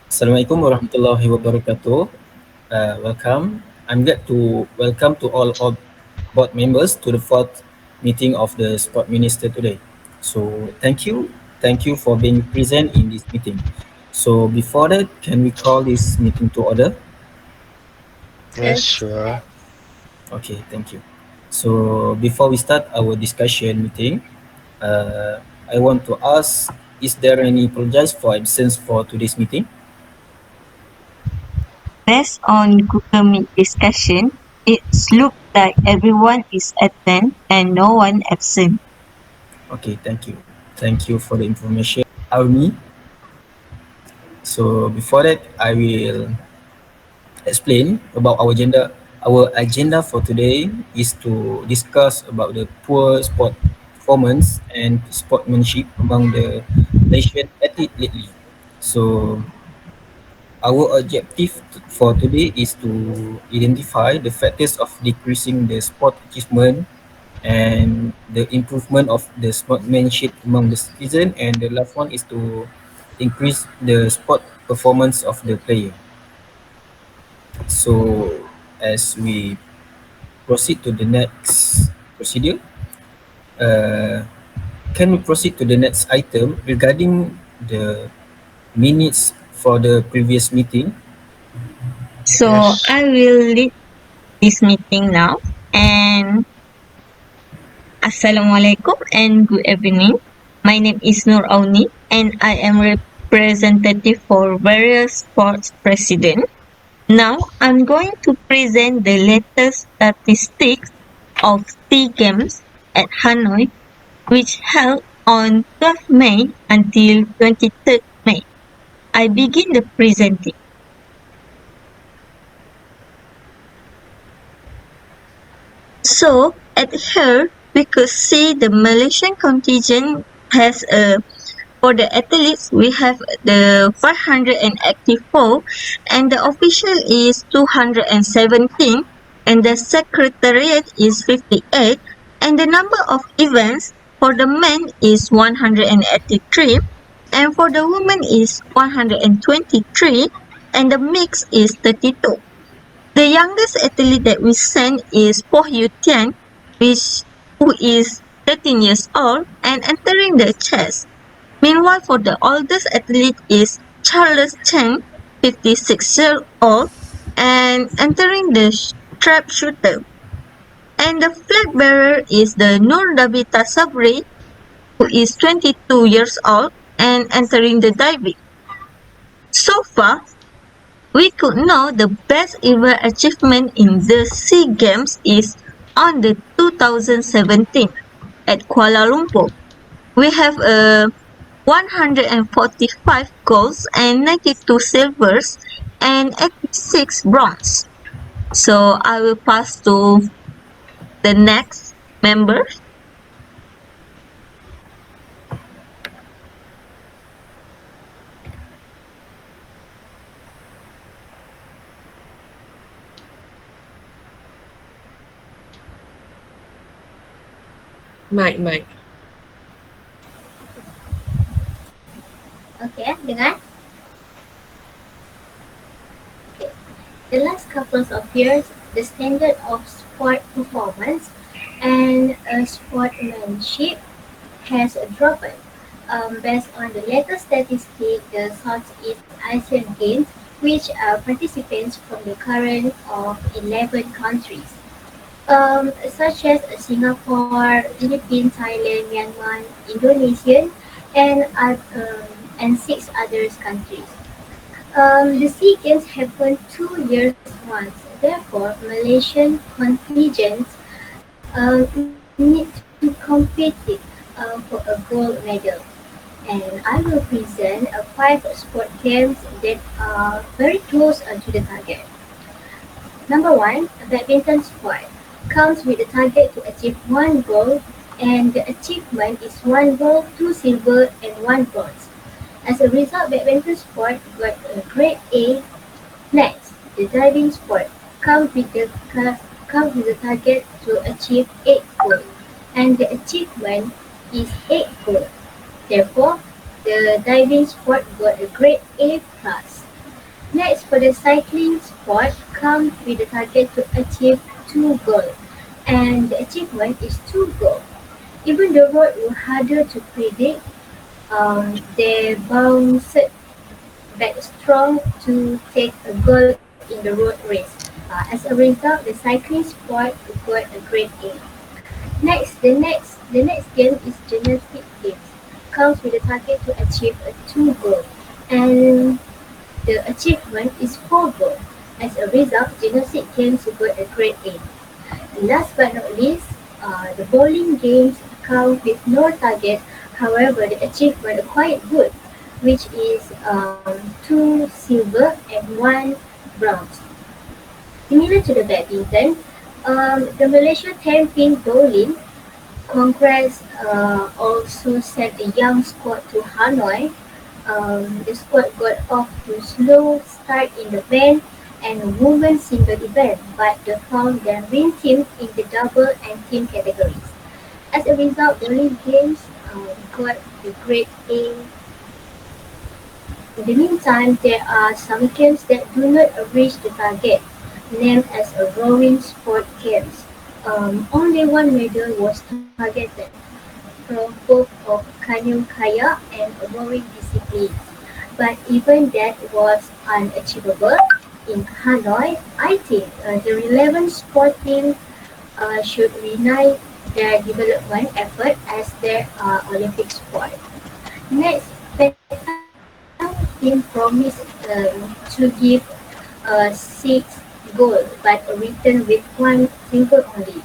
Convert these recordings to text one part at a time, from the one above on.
Assalamualaikum warahmatullahi wabarakatuh. Welcome. I'm glad to welcome to all of board members to the fourth meeting of the sport minister today. So thank you for being present in this meeting. So before that, can we call this meeting to order? Yes, Yes. sure. Okay, thank you. So before we start our discussion meeting, uh, I want to ask: is there any apologize for absence for today's meeting? Based on Google Meet discussion, it looks like everyone is attend and no one absent. Okay, thank you. Thank you for the information, Army. So before that, I will explain about our agenda. Our agenda for today is to discuss about the poor sport performance and sportsmanship among the Malaysian athlete lately. So our objective for today is to identify the factors of decreasing the sport achievement and the improvement of the sportsmanship among the citizen, and the last one is to increase the sport performance of the player. So as we proceed to the next procedure, uh, can we proceed to the next item regarding the minutes for the previous meeting? So Yes. I will lead this meeting now. And Assalamualaikum and good evening. My name is Nur Auni and I am representative for various sports president. Now I'm going to present the latest statistics of SEA Games at Hanoi, which held on 12 May until 23rd May. I begin the presenting. So at here we could see the Malaysian contingent has for the athletes we have the 584 and the official is 217 and the secretariat is 58 and the number of events for the men is 183 and for the women is 123 and the mix is 32. The youngest athlete that we sent is Po Yu Tian, who is 13 years old and entering the chess. Meanwhile, for the oldest athlete is Charles Cheng, 56 years old and entering the trap shooter. And the flag bearer is the Nur Dabita Sabri, who is 22 years old and entering the diving. So far, we could know the best ever achievement in the SEA Games is on the 2017 at Kuala Lumpur. We have 145 golds and 92 silvers and 86 bronze. So I will pass to the next member. Mike. Okay, dengar? Okay. The last couple of years, the standard of sport performance and sportsmanship has dropped. Based on the latest statistic, the Southeast Asian Games, which are participants from the current of 11 countries, such as Singapore, Philippines, Thailand, Myanmar, Indonesia, and, and six other countries. The SEA Games happened 2 years once. Therefore, Malaysian contingents need to compete for a gold medal. And I will present five sport games that are very close to the target. Number one, badminton sport comes with a target to achieve one gold, and the achievement is one gold, two silver, and one bronze. As a result, badminton sport got a grade A. Next, the diving sport comes with the target to achieve 8 gold, and the achievement is 8 gold. Therefore, the diving sport got a grade A plus. Next, for the cycling sport, comes with the target to achieve two goals, and the achievement is two goals. Even the road were harder to predict, they bounced back strong to take a goal in the road race. As a result, the cycling sport got a great A. The next game is gymnastic games. Comes with a target to achieve a two goal, and the achievement is four goals. As a result, gymnastic games got a grade A. Last but not least, the bowling games count with no target. However, the achievement are quite good, which is two silver and one bronze. Similar to the badminton, the Malaysia 10-pin bowling Congress also sent a young squad to Hanoi. The squad got off to slow start in the men and women's single event, but they found their main team in the double and team categories. As a result, bowling games got the grade A. In the meantime, there are some games that do not reach the target, named as a rowing sport games. Only one medal was targeted from both of canoe kayak and rowing disciplines. But even that was unachievable. In Hanoi, I think the relevant sport team should reignite their development effort as their Olympic sport. Next, Petang team promised to give six goals, but returned with one single only.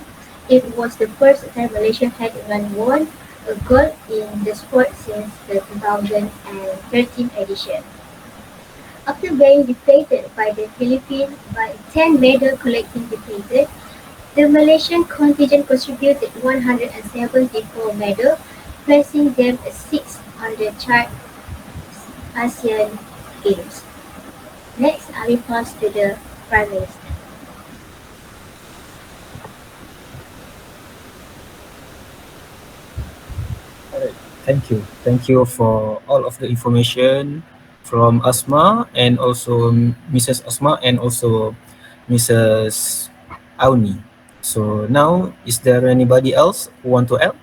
It was the first time Malaysia had even won a gold in the sport since the 2013 edition. After being defeated by the Philippines by 10 medal collecting depleted, the Malaysian contingent contributed 174 medals, placing them sixth on the chart ASEAN Games. Next, I will pass to the Prime Minister. Alright, thank you. Thank you for all of the information from Asma and also Mrs. Asma and also Mrs. Auni. So now, is there anybody else who want to add?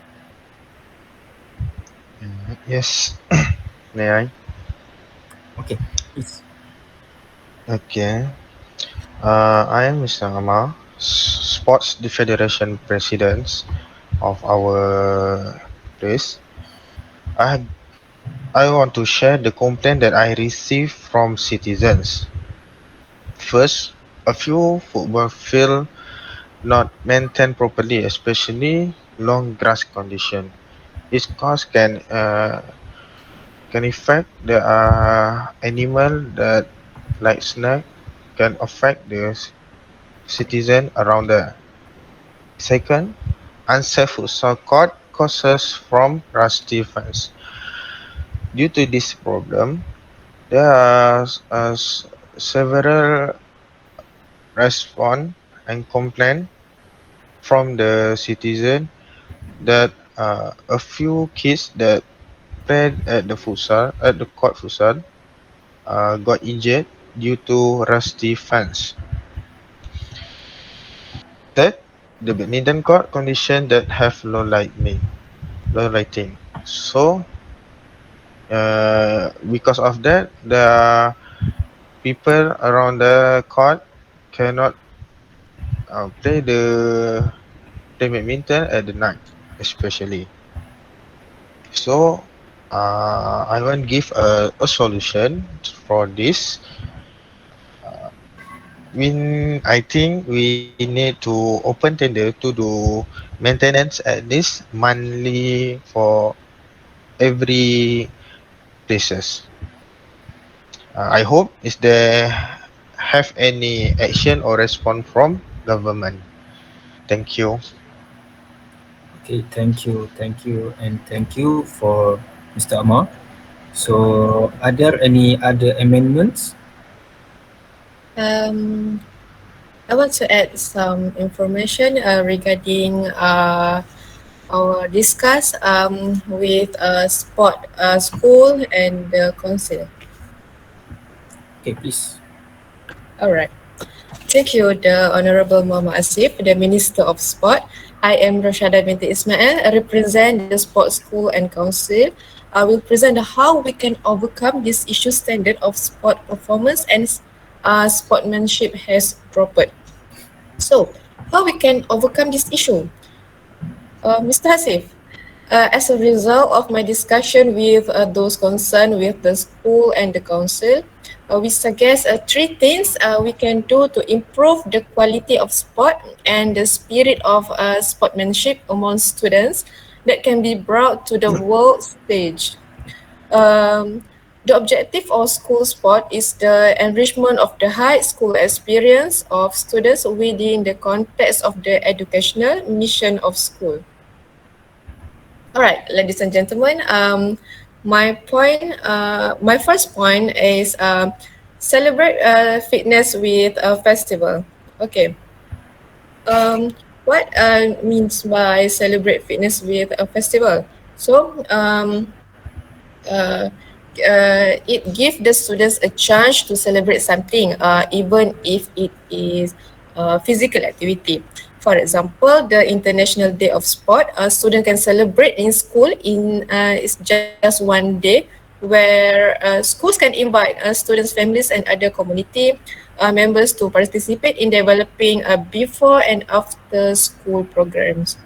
Yes. May I? Okay, please. Okay. I am Mr. Amar, Sports the Federation President of our place. I I want to share the complaint that I received from citizens. First, a few football field not maintained properly, especially long grass condition. This cause can affect the animal that like snake can affect the citizen around there. Second, unsafe futsal court causes from rusty fence. Due to this problem, there are several response and complaint from the citizen that a few kids that played at the court futsal got injured due to rusty fence. Third, the badminton court condition that have low lighting. So because of that, the people around the court cannot play badminton at the night, especially. So I want to give a solution for this. I think we need to open tender to do maintenance at least monthly for every places. I hope is there have any action or response from government. Thank you. Okay, thank you, and thank you for Mr. Amar. So, are there any other amendments? Um, I want to add some information regarding our discuss with sport school and the council. Okay, please. All right. Thank you, the Honorable Muhammad Asif, the Minister of Sport. I am Rashada binti Ismail. I represent the Sports School and Council. I will present how we can overcome this issue standard of sport performance and sportsmanship has dropped. So, how we can overcome this issue? Mr. Hasif, as a result of my discussion with those concerned with the school and the council, we suggest three things we can do to improve the quality of sport and the spirit of sportsmanship among students that can be brought to the world stage. Um, the objective of school sport is the enrichment of the high school experience of students within the context of the educational mission of school. All right, ladies and gentlemen, my first point is celebrate fitness with a festival. Okay. What means by celebrate fitness with a festival? So, uh, it gives the students a chance to celebrate something, even if it is physical activity. For example, the International Day of Sport, a student can celebrate in school. It's just one day where schools can invite students, families, and other community members to participate in developing before and after school programs.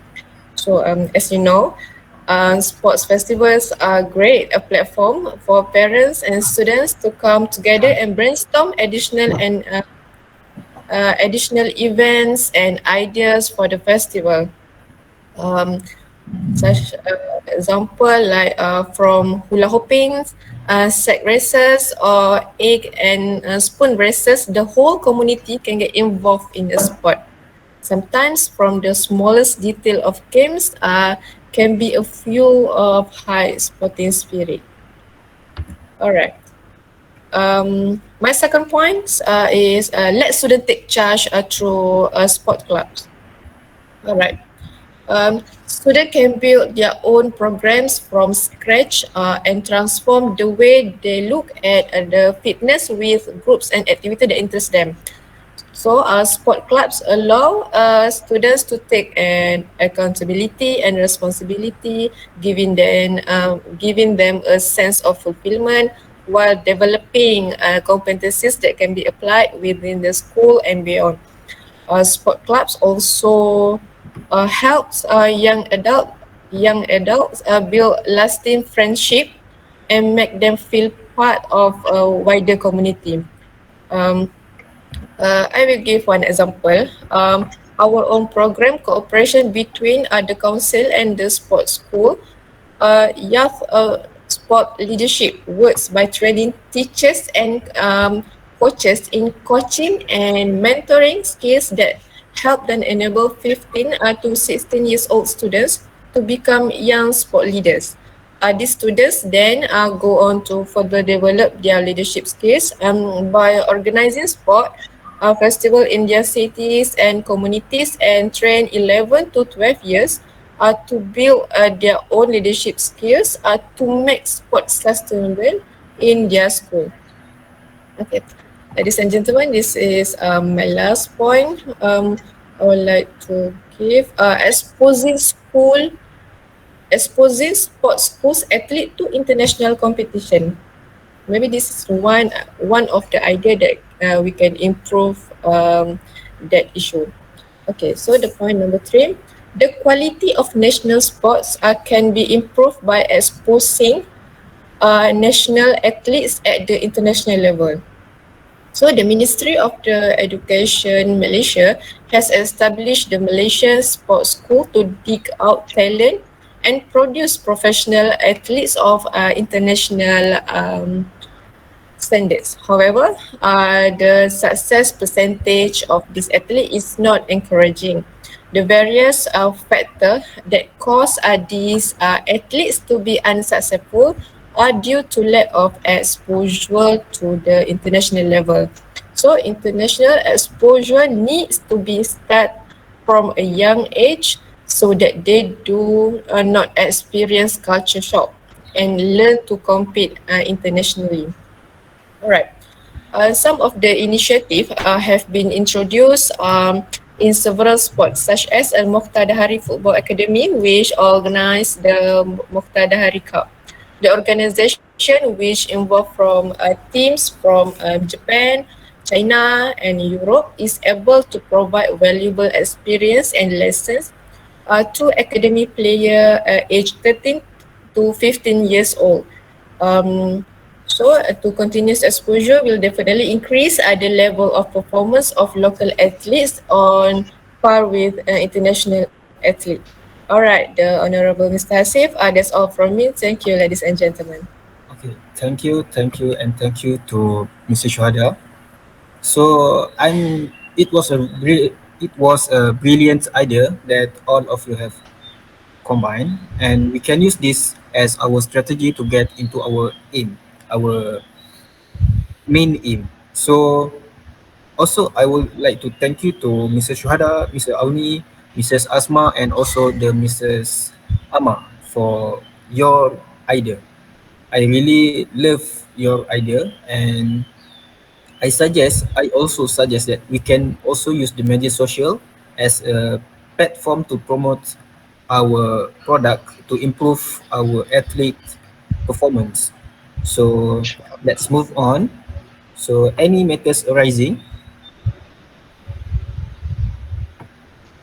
So, as you know, sports festivals are great, a platform for parents and students to come together and brainstorm additional events and ideas for the festival. Um, such example like from hula hooping, sack races, or egg and spoon races, the whole community can get involved in the sport. Sometimes from the smallest detail of games can be a fuel of high sporting spirit. All right. My second point is let students take charge through sport clubs. All right. Students can build their own programs from scratch and transform the way they look at the fitness with groups and activities that interest them. So, sport clubs allow students to take an accountability and responsibility, giving them a sense of fulfillment while developing competencies that can be applied within the school and beyond. Sport clubs also helps young adults build lasting friendship and make them feel part of a wider community. Um, I will give one example. Our own program cooperation between the council and the sports school. Youth sport leadership works by training teachers and coaches in coaching and mentoring skills that help them enable 15 to 16 years old students to become young sport leaders. These students then go on to further develop their leadership skills by organizing sport festival in their cities and communities and train 11 to 12 years to build their own leadership skills to make sports sustainable in their school. Okay, ladies and gentlemen, this is my last point. I would like to give exposing sports schools athlete to international competition. Maybe this is one of the idea that we can improve that issue. Okay, so the point number 3, the quality of national sports can be improved by exposing national athletes at the international level. So the Ministry of the Education Malaysia has established the Malaysian Sports School to dig out talent and produce professional athletes of international standards. However, the success percentage of this athlete is not encouraging. The various factors that cause these athletes to be unsuccessful are due to lack of exposure to the international level. So international exposure needs to be start from a young age so that they do not experience culture shock and learn to compete internationally. All right. Some of the initiatives have been introduced in several sports, such as Al Muqtadahari Football Academy, which organized the Muqtadahari Cup. The organization, which involved from teams from Japan, China, and Europe, is able to provide valuable experience and lessons to academy player aged 13 to 15 years old. Um, to continuous exposure will definitely increase the level of performance of local athletes on par with international athletes. All right, the Honorable Mr. Hasif, that's all from me. Thank you, ladies and gentlemen. Okay, and thank you to Mr. Shuhada. So it was a brilliant idea that all of you have combined, and we can use this as our strategy to get into our main aim. So also I would like to thank you to Mr. Shuhada, Mr. Auni, Mrs. Asma, and also the Mrs. Ama for your idea. I really love your idea, and I also suggest that we can also use the media social as a platform to promote our product to improve our athlete performance. So let's move on. So any matters arising?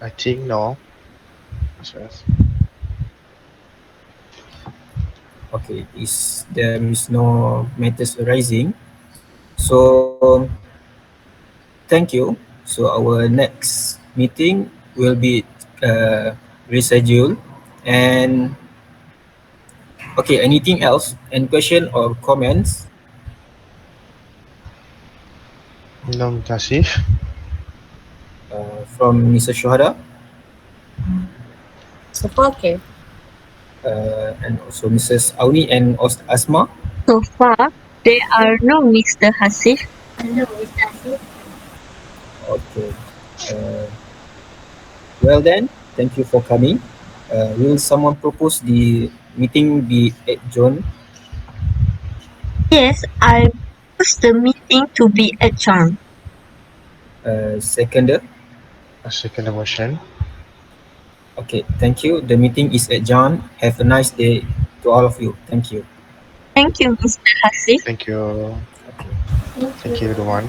I think no. Yes. Okay, is there is no matters arising? So thank you. So our next meeting will be rescheduled. And okay, anything else? Any question or comments No, Kasif. from Mr. Shuhada So far, okay. and also Mrs. Auni and Asma? So far, there are no Mr. Hasif. No, Mr. Asif. Okay. Uh, well then, thank you for coming. Will someone propose the meeting be adjourned? Yes, I propose the meeting to be adjourned. Seconder? A second motion. Okay, thank you. The meeting is adjourned. Have a nice day to all of you. Thank you. Thank you, Mr. Hasif. Thank you. Okay. Thank Thank you, you. everyone.